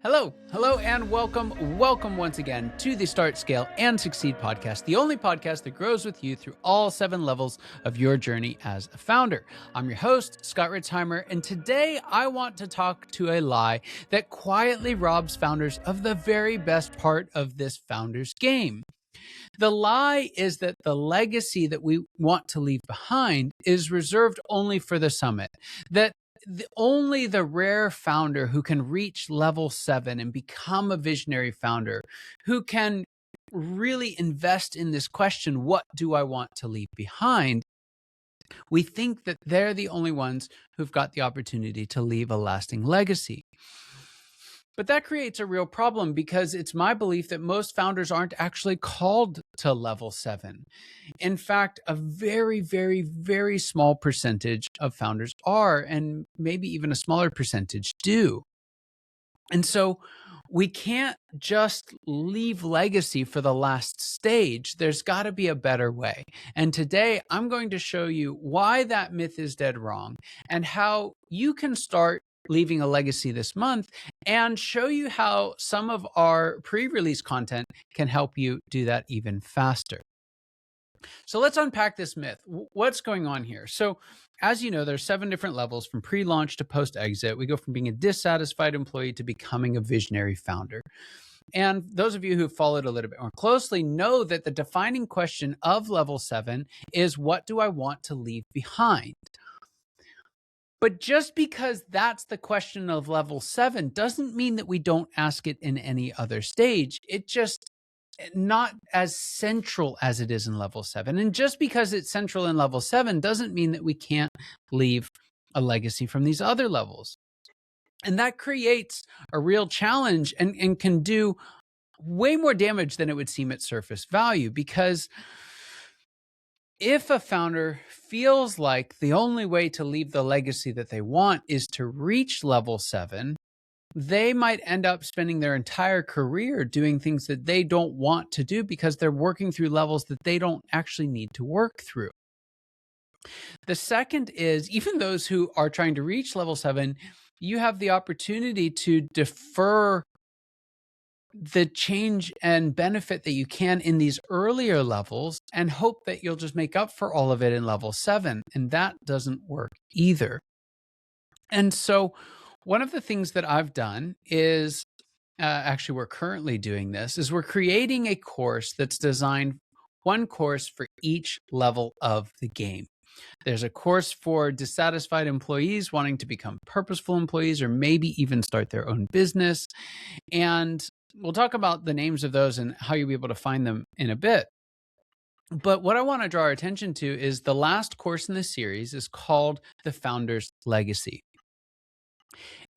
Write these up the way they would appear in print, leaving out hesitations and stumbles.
Hello, and welcome once again to the Start, Scale, and Succeed podcast, the only podcast that grows with you through all 7 levels of your journey as a founder. I'm your host, Scott Ritzheimer, and today I want to talk to a lie that quietly robs founders of the very best part of this founder's game. The lie is that the legacy that we want to leave behind is reserved only for the summit, that only the rare founder who can reach level 7 and become a visionary founder, who can really invest in this question, what do I want to leave behind? We think that they're the only ones who've got the opportunity to leave a lasting legacy. But that creates a real problem because it's my belief that most founders aren't actually called to level 7. In fact, a very, very, very small percentage of founders are, and maybe even a smaller percentage do. And so we can't just leave legacy for the last stage. There's got to be a better way. And today I'm going to show you why that myth is dead wrong and how you can start leaving a legacy this month, and show you how some of our pre-release content can help you do that even faster. So let's unpack this myth. What's going on here? So as you know, there's 7 different levels from pre-launch to post-exit. We go from being a dissatisfied employee to becoming a visionary founder. And those of you who followed a little bit more closely know that the defining question of level 7 is, what do I want to leave behind? But just because that's the question of level 7 doesn't mean that we don't ask it in any other stage. It just not as central as it is in level 7. And just because it's central in level 7 doesn't mean that we can't leave a legacy from these other levels. And that creates a real challenge and can do way more damage than it would seem at surface value, because if a founder feels like the only way to leave the legacy that they want is to reach level 7, they might end up spending their entire career doing things that they don't want to do because they're working through levels that they don't actually need to work through. The second is, even those who are trying to reach level 7, you have the opportunity to defer the change and benefit that you can in these earlier levels and hope that you'll just make up for all of it in level 7. And that doesn't work either. And so one of the things that I've done is, actually we're currently doing this, is we're creating a course that's designed, one course for each level of the game. There's a course for dissatisfied employees wanting to become purposeful employees, or maybe even start their own business. And we'll talk about the names of those and how you'll be able to find them in a bit. But what I want to draw our attention to is the last course in the series is called The Founder's Legacy.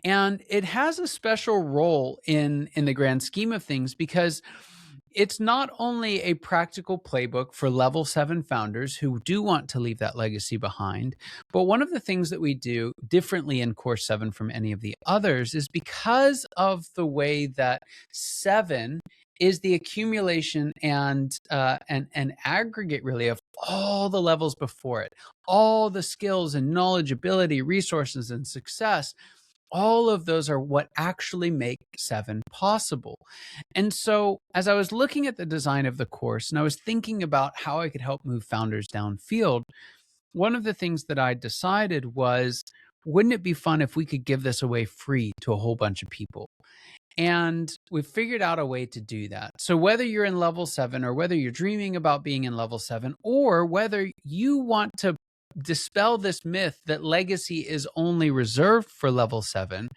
And it has a special role in the grand scheme of things, because it's not only a practical playbook for level 7 founders who do want to leave that legacy behind, but one of the things that we do differently in course 7 from any of the others is because of the way that 7 is the accumulation and an aggregate really of all the levels before it, all the skills and knowledge, ability, resources, and success. All of those are what actually make 7 possible. And so as I was looking at the design of the course and I was thinking about how I could help move founders downfield, one of the things that I decided was, wouldn't it be fun if we could give this away free to a whole bunch of people? And we figured out a way to do that. So whether you're in level 7, or whether you're dreaming about being in level 7, or whether you want to dispel this myth that legacy is only reserved for level 7,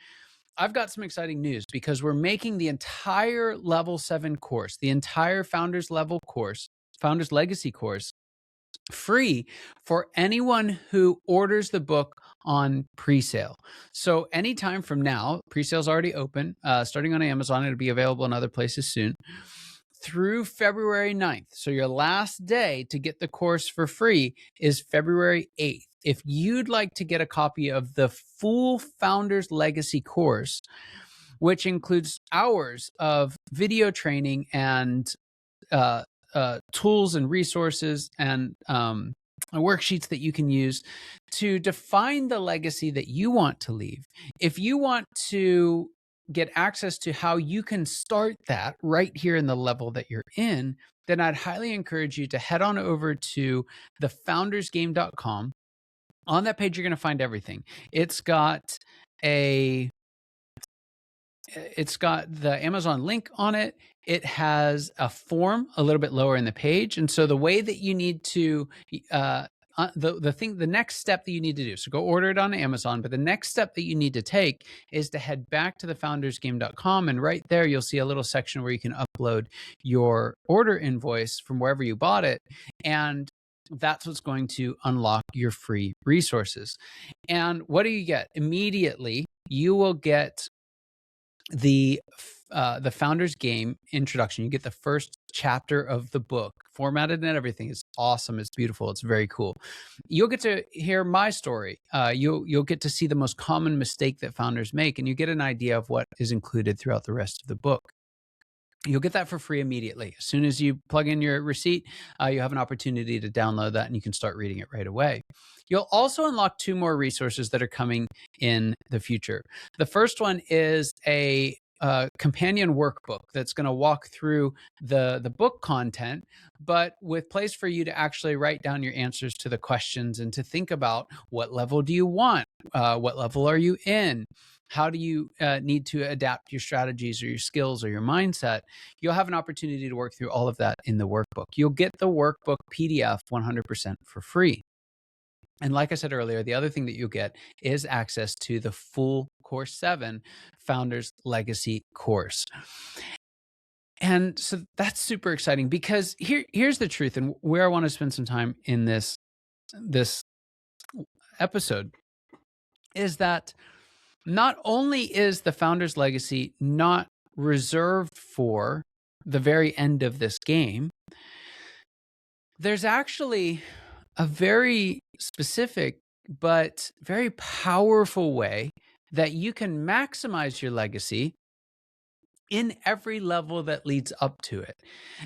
I've got some exciting news, because we're making the entire level 7 course, the entire Founders Level course, Founders Legacy course, free for anyone who orders the book on pre-sale. So anytime from now, pre-sale's already open, starting on Amazon. It'll be available in other places soon, through February 9th. So your last day to get the course for free is February 8th. If you'd like to get a copy of the full Founders Legacy course, which includes hours of video training and tools and resources and worksheets that you can use to define the legacy that you want to leave. If you want to get access to how you can start that right here in the level that you're in, then I'd highly encourage you to head on over to thefoundersgame.com. On that page, you're going to find everything. It's got the Amazon link on it. It has a form a little bit lower in the page. And so the way that you need to, the next step that you need to do, so go order it on Amazon, but the next step that you need to take is to head back to thefoundersgame.com. And right there, you'll see a little section where you can upload your order invoice from wherever you bought it. And that's what's going to unlock your free resources. And what do you get? Immediately, you will get the Founder's Game introduction. You get the first chapter of the book, formatted and everything. It's awesome. It's beautiful. It's very cool. You'll get to hear my story. You'll get to see the most common mistake that founders make, and you get an idea of what is included throughout the rest of the book. You'll get that for free immediately. As soon as you plug in your receipt, you have an opportunity to download that and you can start reading it right away. You'll also unlock 2 more resources that are coming in the future. The first one is a companion workbook that's going to walk through the book content, but with place for you to actually write down your answers to the questions and to think about what level do you want? What level are you in? How do you need to adapt your strategies or your skills or your mindset? You'll have an opportunity to work through all of that in the workbook. You'll get the workbook PDF 100% for free. And like I said earlier, the other thing that you'll get is access to the full Course 7 Founders Legacy course. And so that's super exciting, because here's the truth, and where I want to spend some time in this episode is that not only is the Founder's Legacy not reserved for the very end of this game, there's actually a very specific but very powerful way that you can maximize your legacy in every level that leads up to it.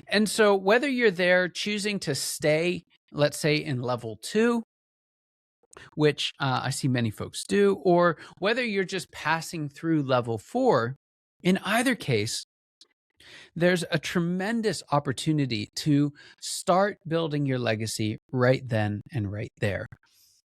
And so whether you're there choosing to stay, let's say in level 2, which I see many folks do, or whether you're just passing through level 4, in either case, there's a tremendous opportunity to start building your legacy right then and right there.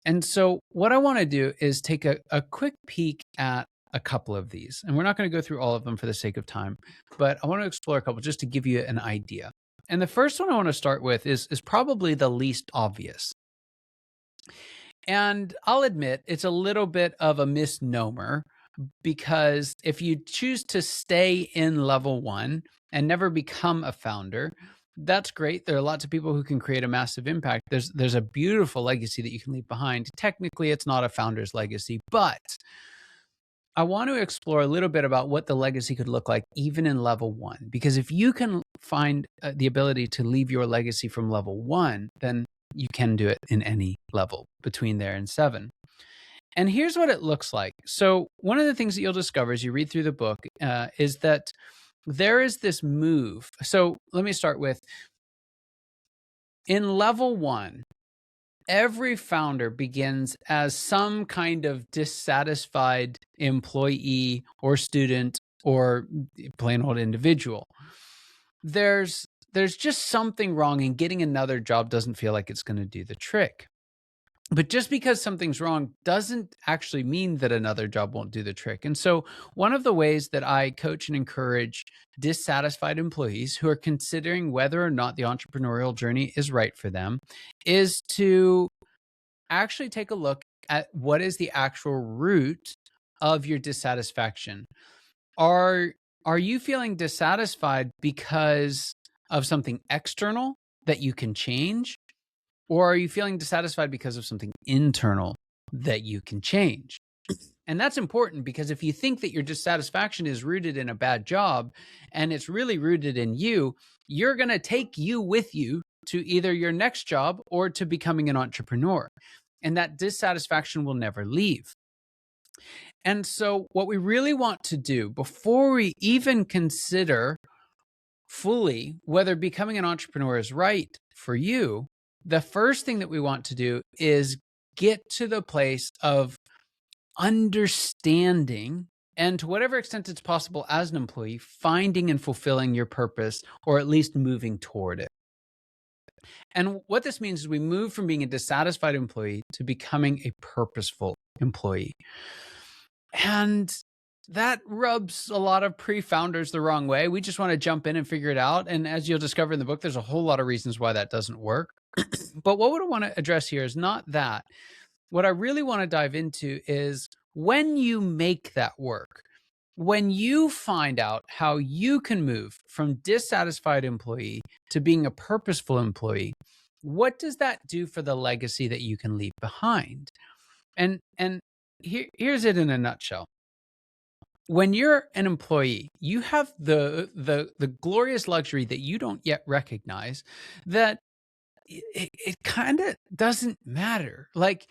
And so what I want to do is take a quick peek at a couple of these. And we're not going to go through all of them for the sake of time, but I want to explore a couple just to give you an idea. And the first one I want to start with is probably the least obvious. And I'll admit it's a little bit of a misnomer, because if you choose to stay in level 1 and never become a founder, that's great. There are lots of people who can create a massive impact. There's a beautiful legacy that you can leave behind. Technically, it's not a founder's legacy, but I want to explore a little bit about what the legacy could look like even in level 1. Because if you can find the ability to leave your legacy from level 1, then you can do it in any level between there and 7. And here's what it looks like. So one of the things that you'll discover as you read through the book is that there is this move. So let me start with, in level 1, every founder begins as some kind of dissatisfied employee or student or plain old individual. There's just something wrong, and getting another job doesn't feel like it's going to do the trick. But just because something's wrong doesn't actually mean that another job won't do the trick. And so one of the ways that I coach and encourage dissatisfied employees who are considering whether or not the entrepreneurial journey is right for them is to actually take a look at what is the actual root of your dissatisfaction. Are you feeling dissatisfied because of something external that you can change? Or are you feeling dissatisfied because of something internal that you can change? And that's important, because if you think that your dissatisfaction is rooted in a bad job and it's really rooted in you, you're going to take you with you to either your next job or to becoming an entrepreneur. And that dissatisfaction will never leave. And so what we really want to do before we even consider fully whether becoming an entrepreneur is right for you, the first thing that we want to do is get to the place of understanding and to whatever extent it's possible as an employee, finding and fulfilling your purpose, or at least moving toward it. And what this means is we move from being a dissatisfied employee to becoming a purposeful employee. And that rubs a lot of pre-founders the wrong way. We just want to jump in and figure it out. And as you'll discover in the book, there's a whole lot of reasons why that doesn't work. But what I want to address here is not that. What I really want to dive into is when you make that work, when you find out how you can move from dissatisfied employee to being a purposeful employee, what does that do for the legacy that you can leave behind? And here's it in a nutshell. When you're an employee, you have the glorious luxury that you don't yet recognize that it kind of doesn't matter. Like,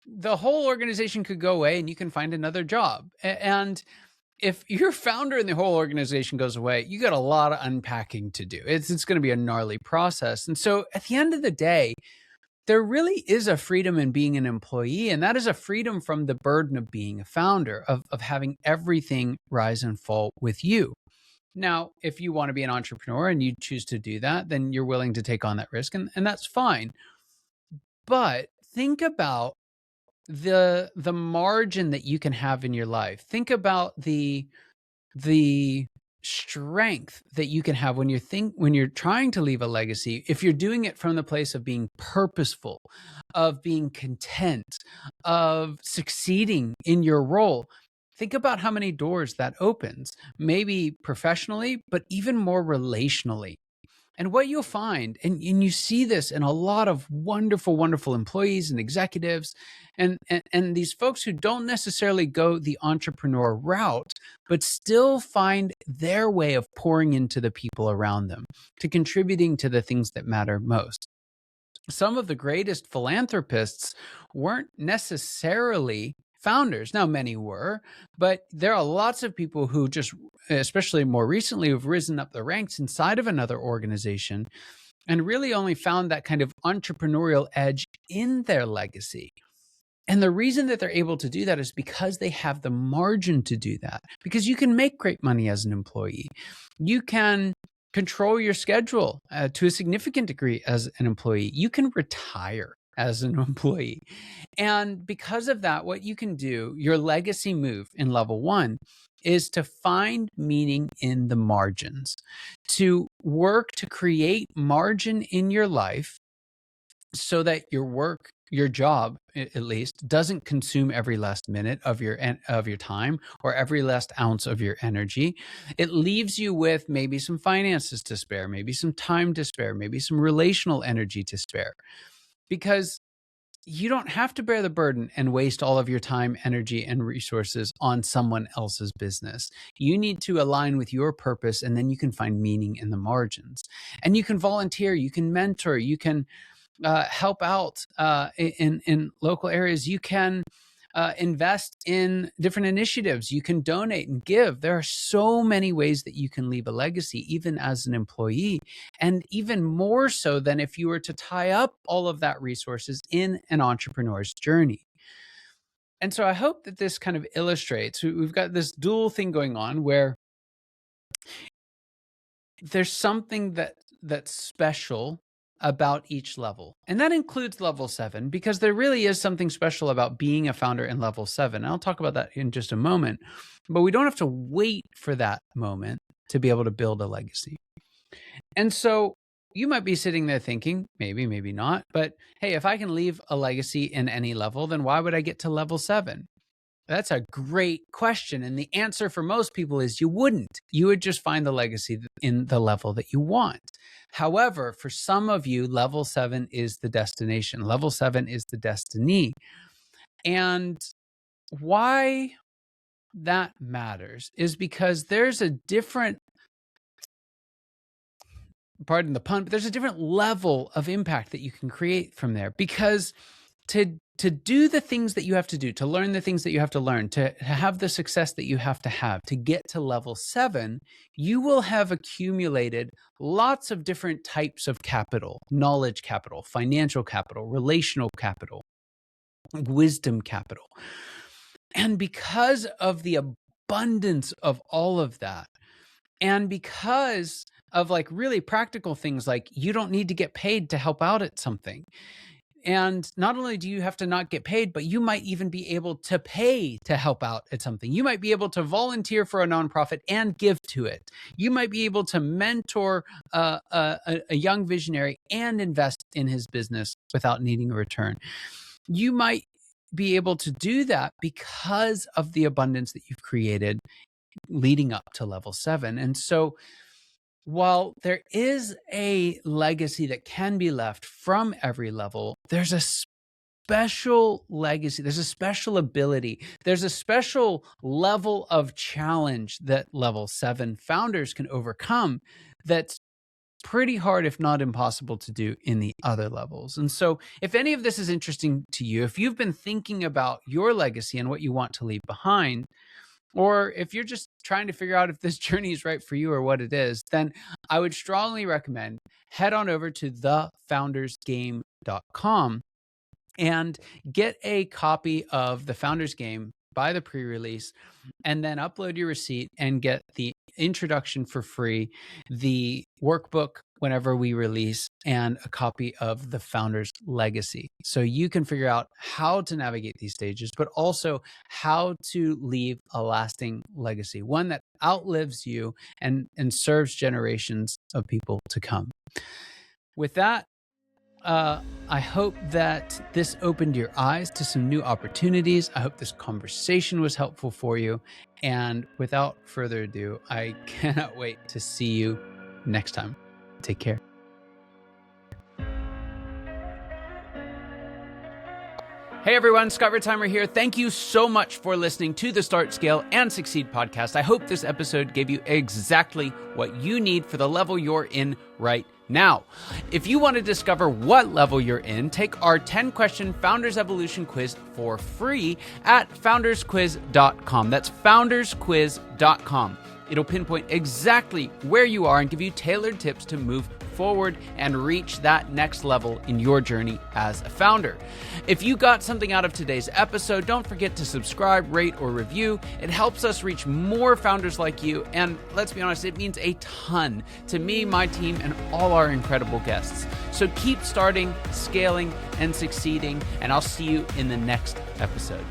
the whole organization could go away and you can find another job. And if your founder and the whole organization goes away, you got a lot of unpacking to do. It's going to be a gnarly process. And so at the end of the day, there really is a freedom in being an employee, and that is a freedom from the burden of being a founder, of having everything rise and fall with you. Now, if you want to be an entrepreneur and you choose to do that, then you're willing to take on that risk, and that's fine. But think about the margin that you can have in your life. Think about the strength that you can have when you're trying to leave a legacy, if you're doing it from the place of being purposeful, of being content, of succeeding in your role. Think about how many doors that opens, maybe professionally, but even more relationally. And what you'll find, and you see this in a lot of wonderful, wonderful employees and executives, and these folks who don't necessarily go the entrepreneur route, but still find their way of pouring into the people around them, to contributing to the things that matter most. Some of the greatest philanthropists weren't necessarily founders. Now, many were, but there are lots of people who just, especially more recently, who've risen up the ranks inside of another organization and really only found that kind of entrepreneurial edge in their legacy. And the reason that they're able to do that is because they have the margin to do that, because you can make great money as an employee. You can control your schedule to a significant degree as an employee. You can retire as an employee. And because of that, what you can do, your legacy move in level 1, is to find meaning in the margins, to work to create margin in your life so that your job at least, doesn't consume every last minute of your time or every last ounce of your energy. It leaves you with maybe some finances to spare, maybe some time to spare, maybe some relational energy to spare, because you don't have to bear the burden and waste all of your time, energy, and resources on someone else's business. You need to align with your purpose, and then you can find meaning in the margins. And you can volunteer, you can mentor, you can help out in local areas. You can invest in different initiatives. You can donate and give. There are so many ways that you can leave a legacy, even as an employee, and even more so than if you were to tie up all of that resources in an entrepreneur's journey. And so I hope that this kind of illustrates, we've got this dual thing going on where there's something that's special about each level. And that includes level 7, because there really is something special about being a founder in level 7. And I'll talk about that in just a moment, but we don't have to wait for that moment to be able to build a legacy. And so you might be sitting there thinking, maybe, maybe not, but hey, if I can leave a legacy in any level, then why would I get to level 7? That's a great question. And the answer for most people is you wouldn't. You would just find the legacy in the level that you want. However, for some of you, level 7 is the destination. Level 7 is the destiny. And why that matters is because there's a different, pardon the pun, but there's a different level of impact that you can create from there. Because to do the things that you have to do, to learn the things that you have to learn, to have the success that you have to get to level 7, you will have accumulated lots of different types of capital: knowledge capital, financial capital, relational capital, wisdom capital. And because of the abundance of all of that. And because of like really practical things, like you don't need to get paid to help out at something. And not only do you have to not get paid, but you might even be able to pay to help out at something. You might be able to volunteer for a nonprofit and give to it. You might be able to mentor a young visionary and invest in his business without needing a return. You might be able to do that because of the abundance that you've created leading up to level 7. And so while there is a legacy that can be left from every level, there's a special legacy, there's a special ability, there's a special level of challenge that level 7 founders can overcome that's pretty hard, if not impossible, to do in the other levels. And so if any of this is interesting to you, if you've been thinking about your legacy and what you want to leave behind, or if you're just trying to figure out if this journey is right for you or what it is, then I would strongly recommend head on over to thefoundersgame.com and get a copy of The Founders Game by the pre-release, and then upload your receipt and get the introduction for free, the workbook whenever we release, and a copy of The Founder's Legacy. So you can figure out how to navigate these stages, but also how to leave a lasting legacy, one that outlives you and serves generations of people to come. With that, I hope that this opened your eyes to some new opportunities. I hope this conversation was helpful for you. And without further ado, I cannot wait to see you next time. Take care. Hey everyone, Scott Ritzheimer here. Thank you so much for listening to the Start, Scale, and Succeed podcast. I hope this episode gave you exactly what you need for the level you're in right now. If you want to discover what level you're in, take our 10-question Founders Evolution quiz for free at foundersquiz.com. That's foundersquiz.com. It'll pinpoint exactly where you are and give you tailored tips to move forward and reach that next level in your journey as a founder. If you got something out of today's episode, don't forget to subscribe, rate, or review. It helps us reach more founders like you, and let's be honest, it means a ton to me, my team, and all our incredible guests. So keep starting, scaling, and succeeding, and I'll see you in the next episode.